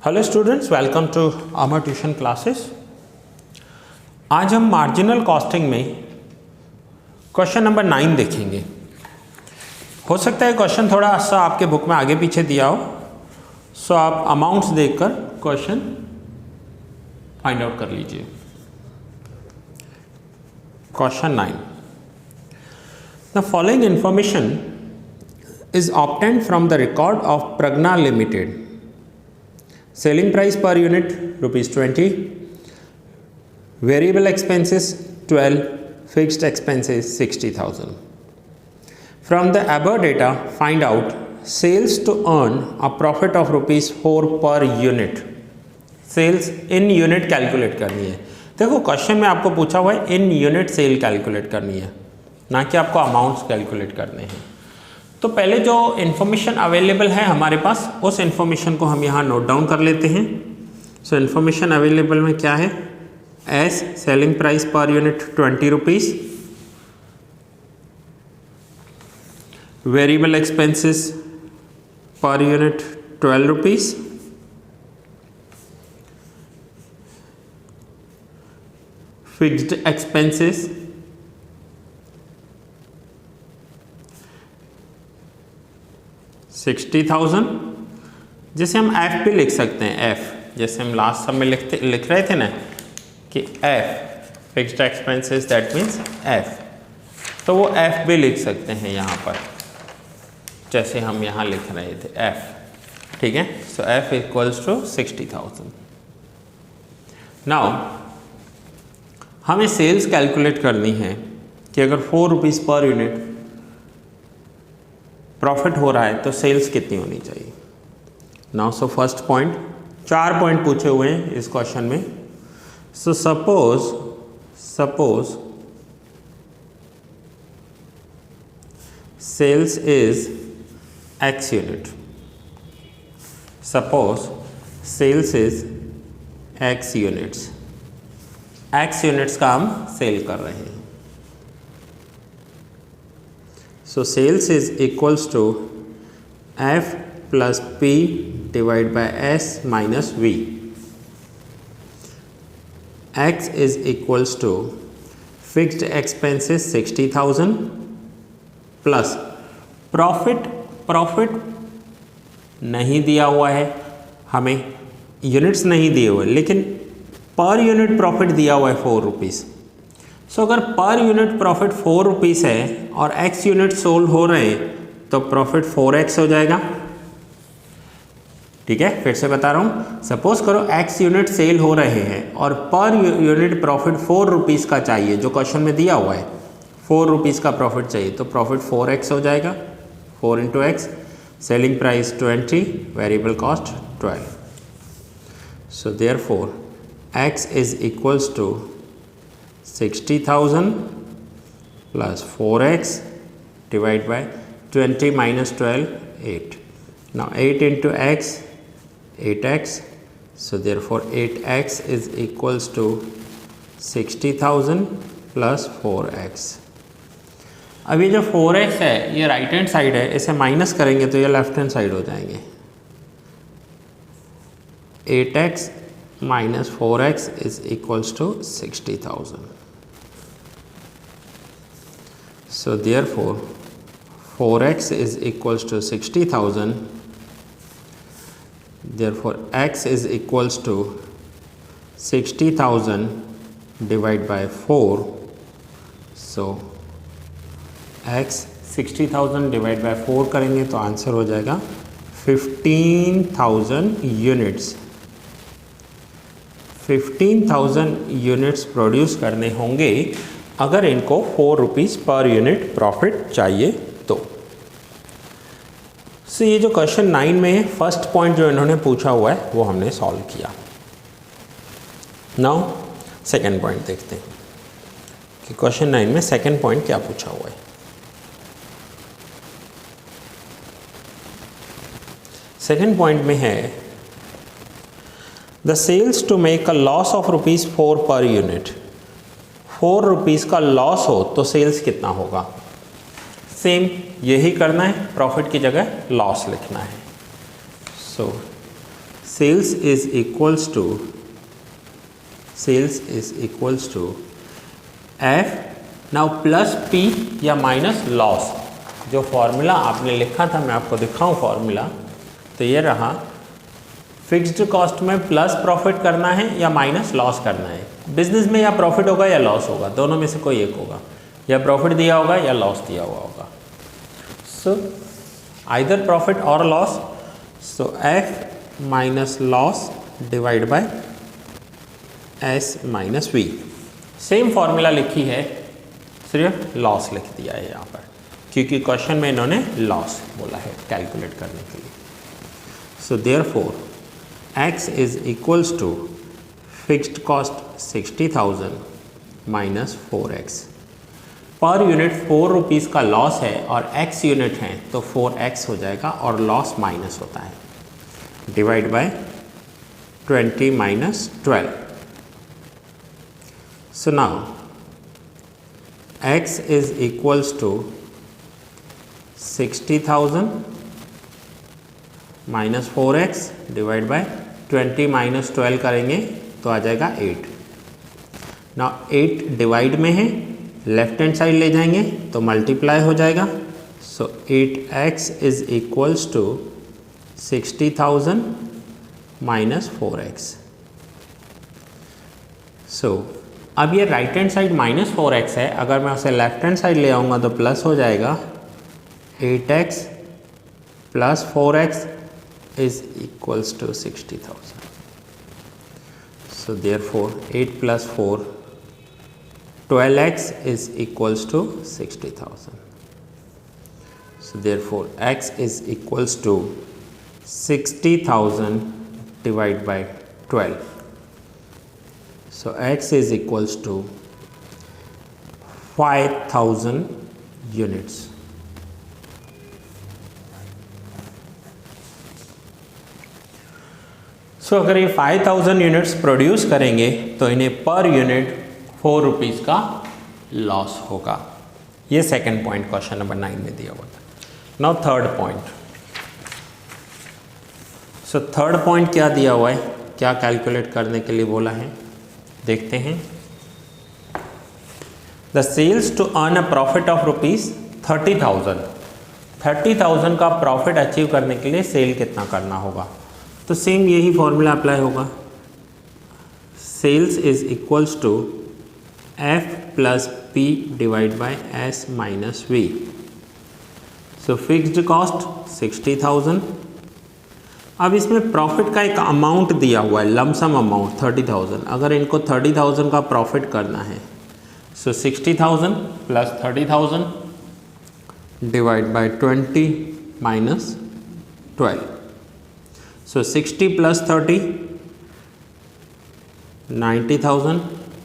Hello students, welcome to our tuition classes. आज हम marginal costing में क्वेश्चन नंबर 9 देखेंगे। हो सकता है क्वेश्चन थोड़ा सा आपके बुक में आगे पीछे दिया हो, सो आप अमाउंट्स देखकर क्वेश्चन फाइंड आउट कर लीजिए। Question 9, the following information is obtained from the record of Pragya limited. Selling price per unit ₹20, variable expenses 12, fixed expenses 60,000. From the above data, find out sales to earn a profit of ₹4 per unit. Sales in unit calculate करनी है। देखो question में आपको पूछा हुआ है in unit cell calculate करनी है, ना कि आपको अमाउंट्स कैलकुलेट करने हैं। तो पहले जो इन्फॉर्मेशन अवेलेबल है हमारे पास, उस इन्फॉर्मेशन को हम यहाँ नोट डाउन कर लेते हैं। सो इन्फॉर्मेशन अवेलेबल में क्या है? S selling price per unit ₹20, variable expenses per unit ₹12, fixed expenses $60,000, जैसे हम एफ भी लिख सकते हैं। एफ जैसे हम लास्ट सब में लिख रहे थे ना कि F fixed expenses, that means F, तो वो एफ भी लिख सकते हैं यहाँ पर, जैसे हम यहाँ लिख रहे थे एफ। ठीक है, सो एफ इक्वल्स टू 60,000। नाउ हमें सेल्स कैलकुलेट करनी है कि अगर ₹4 पर यूनिट प्रॉफिट हो रहा है तो सेल्स कितनी होनी चाहिए। Now so first point, 4 point पूछे हुए हैं इस क्वेश्चन में। So suppose sales is X unit. Suppose sales is X units, X units का हम सेल कर रहे हैं। So sales is equals to F plus P divided by S minus V. X is equals to fixed expenses 60,000 plus profit नहीं दिया हुआ है हमें, यूनिट्स नहीं दिए हुए, लेकिन पर यूनिट प्रॉफिट दिया हुआ है ₹4। सो अगर पर यूनिट प्रॉफिट ₹4 है और X यूनिट सोल्ड हो रहे हैं तो प्रॉफिट 4X हो जाएगा। ठीक है, फिर से बता रहा हूँ, सपोज करो X यूनिट सेल हो रहे हैं और पर यूनिट प्रॉफिट ₹4 का चाहिए, जो क्वेश्चन में दिया हुआ है ₹4 का प्रॉफिट चाहिए, तो प्रॉफिट 4X हो जाएगा। 4 × X, selling price 20, variable cost 12। So therefore X is equals to 60,000 plus 4X divided by 20 minus 12, 8. Now 8 into X, 8X. So therefore 8X is equals to 60,000 plus 4X. अब ये जो 4X है ये right hand side है, इसे minus करेंगे तो ये लेफ्ट हैंड साइड हो जाएंगे। 8X minus 4X is equals to 60,000. So therefore 4X is equals to 60,000. Therefore X is equals to 60,000 divided by 4. So X 60,000 divided by 4 करेंगे तो आंसर हो जाएगा 15,000 यूनिट्स। 15,000 यूनिट्स प्रोड्यूस करने होंगे अगर इनको ₹4 पर यूनिट प्रॉफिट चाहिए तो। सो ये जो क्वेश्चन 9 में है, फर्स्ट पॉइंट जो इन्होंने पूछा हुआ है वो हमने सॉल्व किया। नाउ सेकंड पॉइंट देखते हैं कि क्वेश्चन 9 में सेकंड पॉइंट क्या पूछा हुआ है। सेकंड पॉइंट में है the sales to make a loss of ₹4 per unit. ₹4 का लॉस हो तो सेल्स कितना होगा। सेम यही करना है, प्रॉफिट की जगह लॉस लिखना है। सो sales is equals to F now plus P या माइनस लॉस। जो फॉर्मूला आपने लिखा था मैं आपको दिखाऊं फॉर्मूला, तो ये रहा, फिक्स्ड कॉस्ट में प्लस प्रॉफिट करना है या माइनस लॉस करना है। बिजनेस में या प्रॉफिट होगा या लॉस होगा, दोनों में से कोई एक होगा, या प्रॉफिट दिया होगा या लॉस दिया हुआ होगा। सो आइदर प्रॉफिट और loss, so F minus loss divide by S minus V। Same formula लिखी है, सिर्फ लॉस लिख दिया है यहाँ पर, क्योंकि क्वेश्चन में इन्होंने लॉस बोला है कैलकुलेट करने के लिए। So therefore X is equals to fixed cost 60,000 minus 4X। Per unit 4 rupees का लॉस है और X यूनिट है तो 4X हो जाएगा और लॉस माइनस होता है, divide by 20 minus 12। So now X is equals to 60,000 minus 4X divide by 20 minus 12 करेंगे तो आ जाएगा 8। ना 8 डिवाइड में है, लेफ्ट हैंड साइड ले जाएंगे तो मल्टीप्लाई हो जाएगा। So 8X is equals to 60,000 minus 4X। So अब ये right hand side minus 4X है, अगर मैं उसे लेफ्ट हैंड साइड ले आऊँगा तो प्लस हो जाएगा। 8X plus 4X is equals to 60,000। So therefore 8 plus 4 12X is equals to 60,000। So therefore X is equals to 60,000 divide by 12। So X is equals to 5,000 units. So अगर ये 5,000 units produce करेंगे तो इन्हें per unit 4 rupees का loss होगा। ये second point question number 9 में दिया हुआ था। Now third point. So third point क्या दिया हुआ है, क्या कैलकुलेट करने के लिए बोला है, देखते हैं। The sales to earn a profit of rupees 30,000। 30,000 का प्रॉफिट अचीव करने के लिए सेल कितना करना होगा, तो सेम यही फॉर्मूला अप्लाई होगा। Sales is equals to F plus P divide by S minus V। So fixed cost 60,000। अब इसमें प्रॉफिट का एक अमाउंट दिया हुआ है, लमसम अमाउंट 30,000। अगर इनको 30,000 का प्रॉफिट करना है, सो 60,000 plus 30,000 divide bye 20 minus 12। So 60 plus 30 90,000,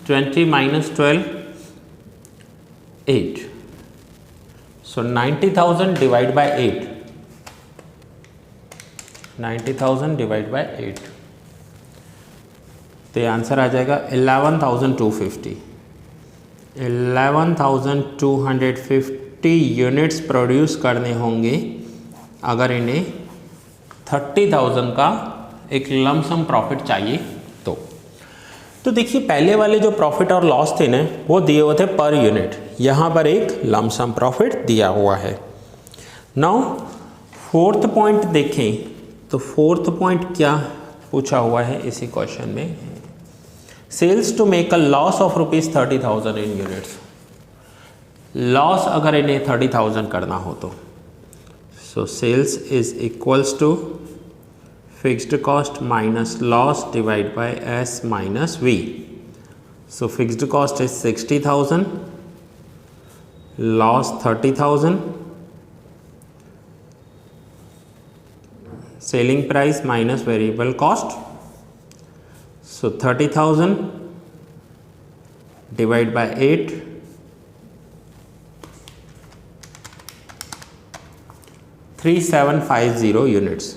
20 minus 12 8। So 90,000 divide by 8, 90,000 divide by 8, तो ये आंसर आ जाएगा 11,250। 11,250 यूनिट्स प्रोड्यूस करने होंगे अगर इन्हें 30,000 का एक लमसम प्रॉफिट चाहिए तो देखिए पहले वाले जो प्रॉफिट और लॉस थे ना, वो दिए हुए थे पर यूनिट, यहाँ पर एक लमसम प्रॉफिट दिया हुआ है। नाउ फोर्थ पॉइंट देखें तो फोर्थ पॉइंट क्या पूछा हुआ है इसी क्वेश्चन में, sales to make a loss of rupees 30,000 in units. Loss अगर इन्हें 30,000 करना हो तो so sales is equals to fixed cost minus loss divide by S minus V। So fixed cost is 60,000, loss 30,000, selling price minus variable cost. So 30,000 divide by 8, 3750 units.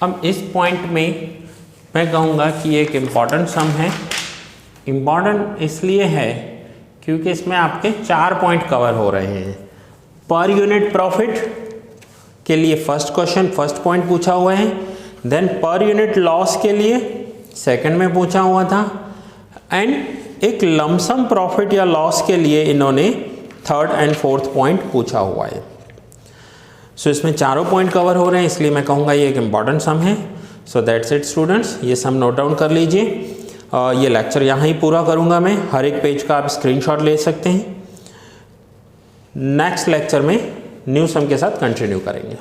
अब इस point में मैं कहूँगा कि एक इम्पॉर्टेंट सम है। इम्पॉर्टेंट इसलिए है क्योंकि इसमें आपके 4 पॉइंट कवर हो रहे हैं। पर यूनिट प्रॉफिट के लिए फर्स्ट क्वेश्चन फर्स्ट पॉइंट पूछा हुआ है, देन पर यूनिट लॉस के लिए सेकंड में पूछा हुआ था, एंड एक लमसम प्रॉफिट या लॉस के लिए इन्होंने थर्ड एंड फोर्थ पॉइंट पूछा हुआ है। सो इसमें चारों पॉइंट कवर हो रहे हैं, इसलिए मैं कहूँगा ये एक इम्पॉर्टेंट सम है। सो दैट्स इट स्टूडेंट्स, ये सम नोट डाउन कर लीजिए। ये लेक्चर यहाँ ही पूरा करूँगा मैं, हर एक पेज का आप स्क्रीनशॉट ले सकते हैं। नेक्स्ट लेक्चर में न्यू सम के साथ कंटिन्यू करेंगे।